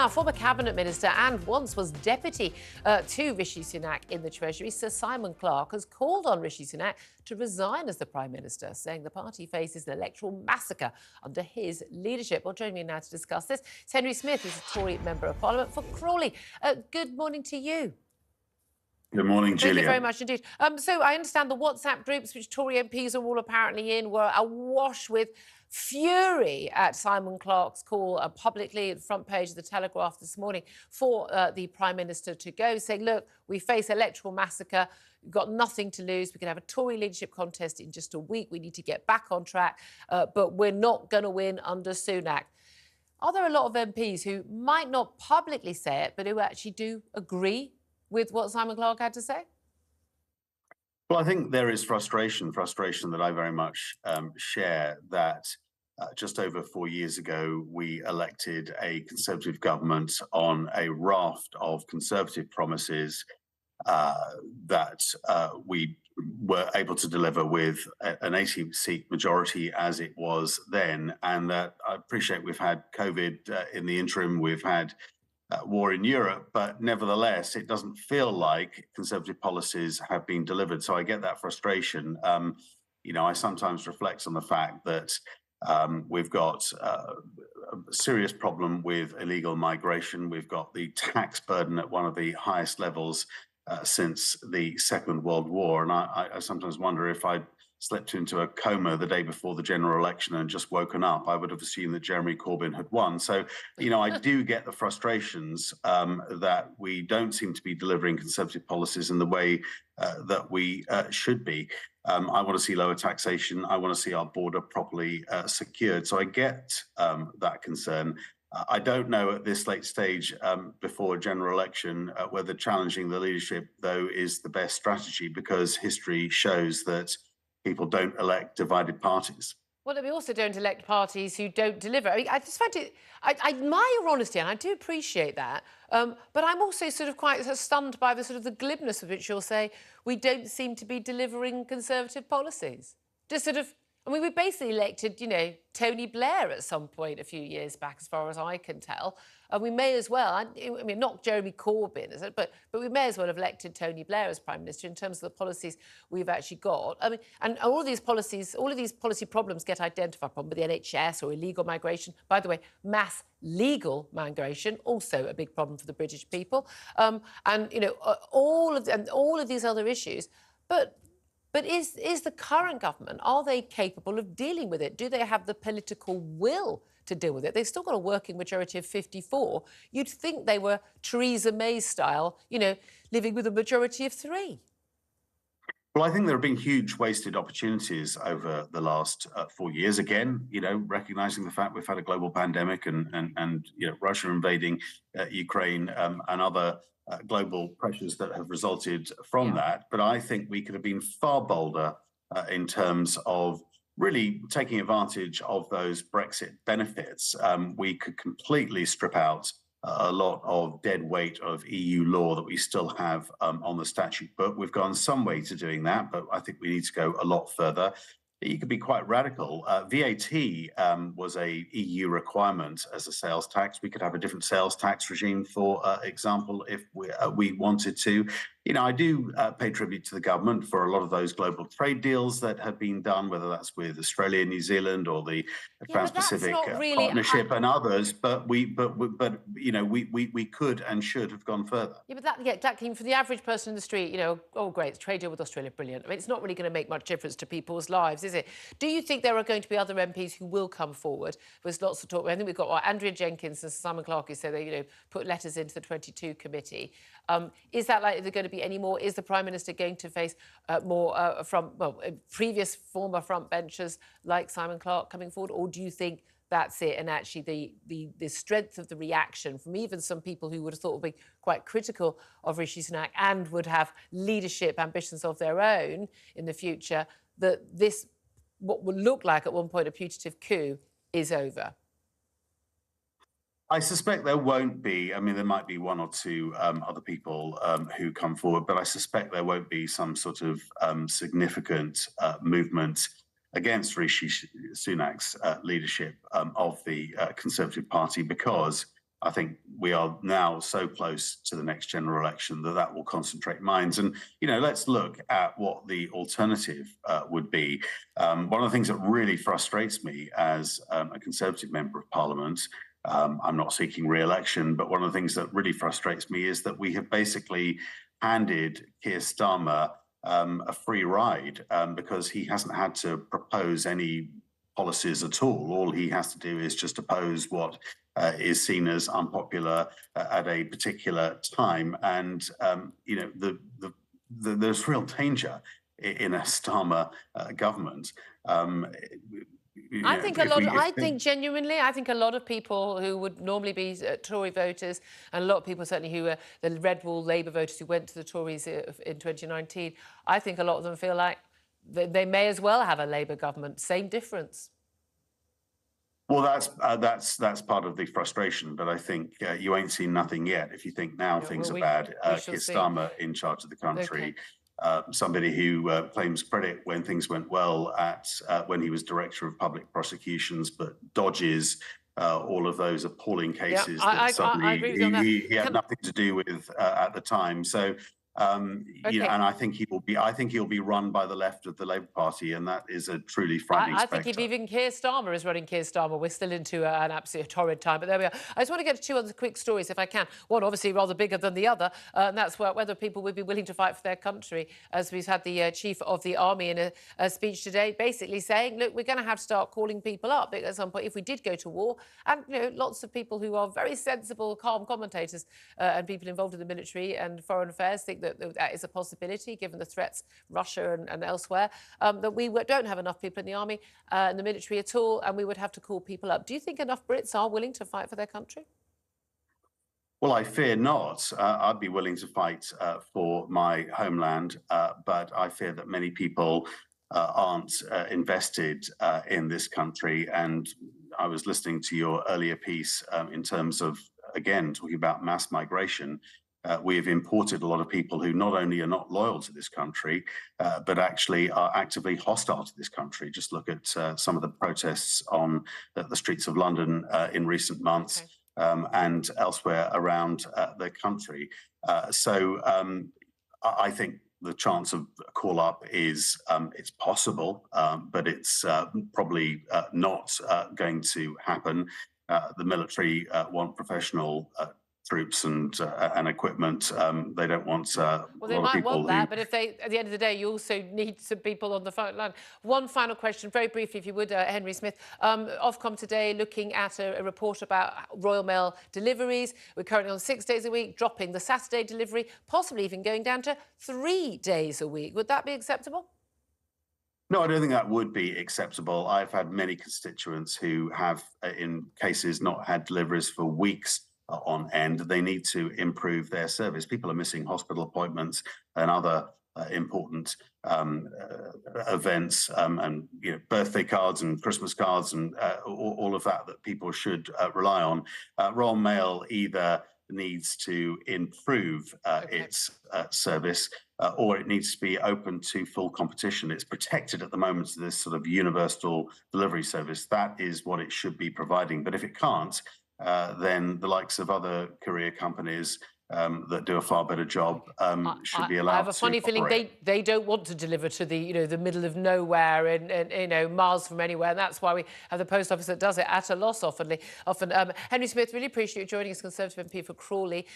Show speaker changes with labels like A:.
A: Now, former cabinet minister and once was deputy to Rishi Sunak in the Treasury, Sir Simon Clarke, has called on Rishi Sunak to resign as the Prime Minister, saying the party faces an electoral massacre under his leadership. Well, joining me now to discuss this is Henry Smith, who's a Tory Member of Parliament for Crawley. Good morning to you.
B: Good morning, Julia.
A: Thank you very much indeed. So I understand the WhatsApp groups, which Tory MPs are all apparently in, were awash with fury at Simon Clarke's call publicly at the front page of the Telegraph this morning for the Prime Minister to go, saying, look, we face electoral massacre. We've got nothing to lose. We can have a Tory leadership contest in just a week. We need to get back on track, but we're not going to win under Sunak. Are there a lot of MPs who might not publicly say it, but who actually do agree with what Simon Clarke had to say?
B: Well, I think there is frustration that I very much share, that just over 4 years ago, we elected a Conservative government on a raft of Conservative promises that we were able to deliver with an 80-seat majority as it was then. And I appreciate we've had COVID in the interim, we've had war in Europe, but nevertheless, it doesn't feel like Conservative policies have been delivered. So I get that frustration. I sometimes reflect on the fact that we've got a serious problem with illegal migration. We've got the tax burden at one of the highest levels since the Second World War. And I sometimes wonder, if I'd slipped into a coma the day before the general election and just woken up, I would have assumed that Jeremy Corbyn had won. So, I do get the frustrations that we don't seem to be delivering Conservative policies in the way that we should be. I want to see lower taxation. I want to see our border properly secured. So I get that concern. I don't know at this late stage before a general election whether challenging the leadership, though, is the best strategy, because history shows that people don't elect divided parties.
A: Well, we also don't elect parties who don't deliver. I just find it, I admire your honesty, and I do appreciate that. But I'm also sort of quite stunned by the sort of the glibness with which you'll say we don't seem to be delivering Conservative policies. Just sort of, we basically elected, Tony Blair at some point a few years back, as far as I can tell. We may as well, not Jeremy Corbyn, is it? But we may as well have elected Tony Blair as Prime Minister in terms of the policies we've actually got. And all of these policy problems get identified, problem with the NHS or illegal migration. By the way, mass legal migration, also a big problem for the British people. All of these other issues. But is the current government, are they capable of dealing with it? Do they have the political will to deal with it? They've still got a working majority of 54. You'd think they were Theresa May style, living with a majority of 3.
B: Well, I think there have been huge wasted opportunities over the last 4 years. Again, recognising the fact we've had a global pandemic and Russia invading Ukraine and other global pressures that have resulted from that. But I think we could have been far bolder in terms of really taking advantage of those Brexit benefits. We could completely strip out a lot of dead weight of EU law that we still have on the statute book. We've gone some way to doing that, but I think we need to go a lot further. You could be quite radical. VAT was a EU requirement as a sales tax. We could have a different sales tax regime, for example, if we wanted to. I do pay tribute to the government for a lot of those global trade deals that have been done, whether that's with Australia, New Zealand, or the Trans-Pacific Partnership and others. But we could and should have gone further. Yeah,
A: but that came for the average person in the street. Oh great, it's trade deal with Australia, brilliant. It's not really going to make much difference to people's lives, is it? Do you think there are going to be other MPs who will come forward? There's lots of talk. I think we've got Andrea Jenkins and Simon Clarke who say they, put letters into the 22 committee. Is that likely they're going to be any more? Is the Prime Minister going to face more from previous former frontbenchers like Simon Clarke coming forward, or do you think that's it? And actually, the strength of the reaction from even some people who would have thought would be quite critical of Rishi Sunak and would have leadership ambitions of their own in the future, that this, what would look like at one point a putative coup, is over?
B: I suspect there won't be. There might be one or two other people who come forward, but I suspect there won't be some sort of significant movement against Rishi Sunak's leadership of the Conservative Party, because I think we are now so close to the next general election that will concentrate minds. And, let's look at what the alternative would be. One of the things that really frustrates me as a Conservative member of Parliament, I'm not seeking re-election, but one of the things that really frustrates me is that we have basically handed Keir Starmer a free ride because he hasn't had to propose any policies at all. All he has to do is just oppose what is seen as unpopular at a particular time. And, there's real danger in a Starmer government.
A: I think genuinely, I think a lot of people who would normally be Tory voters, and a lot of people certainly who are the Red Wall Labour voters who went to the Tories in 2019, I think a lot of them feel like they may as well have a Labour government. Same difference.
B: Well, that's part of the frustration, but I think you ain't seen nothing yet. If you think now things are bad, Keir Starmer in charge of the country, somebody who claims credit when things went well when he was Director of Public Prosecutions, but dodges all of those appalling cases that suddenly he had nothing to do with at the time. So. And I think he'll be run by the left of the Labour Party, and that is a truly frightening spectre.
A: I think if even Keir Starmer is running Keir Starmer, we're still into an absolutely torrid time. But there we are. I just want to get to two other quick stories, if I can. One, obviously, rather bigger than the other, and that's whether people would be willing to fight for their country. As we've had the Chief of the Army in a speech today, basically saying, look, we're going to have to start calling people up at some point if we did go to war. And, lots of people who are very sensible, calm commentators and people involved in the military and foreign affairs think that is a possibility, given the threats, Russia and elsewhere, that we don't have enough people in the army and the military at all, and we would have to call people up. Do you think enough Brits are willing to fight for their country?
B: Well, I fear not. I'd be willing to fight for my homeland, but I fear that many people aren't invested in this country. And I was listening to your earlier piece in terms of, again, talking about mass migration. We have imported a lot of people who not only are not loyal to this country, but actually are actively hostile to this country. Just look at some of the protests on the streets of London in recent months and elsewhere around the country. So I think the chance of a call up is it's possible, but it's probably not going to happen. The military want professional troops and equipment. They don't want
A: well, they might want that, but if at the end of the day, you also need some people on the phone line. One final question, very briefly, if you would, Henry Smith. Ofcom today looking at a report about Royal Mail deliveries. We're currently on 6 days a week, dropping the Saturday delivery, possibly even going down to 3 days a week. Would that be acceptable?
B: No, I don't think that would be acceptable. I've had many constituents who have, in cases, not had deliveries for weeks on end. They need to improve their service. People are missing hospital appointments and other important events and birthday cards and Christmas cards and all of that people should rely on. Royal Mail either needs to improve its service or it needs to be open to full competition. It's protected at the moment to this sort of universal delivery service. That is what it should be providing. But if it can't, then the likes of other courier companies that do a far better job should be allowed to.
A: I have a funny feeling they don't want to deliver to the the middle of nowhere and miles from anywhere. And that's why we have the post office that does it at a loss often. Henry Smith, really appreciate you joining us, Conservative MP for Crawley.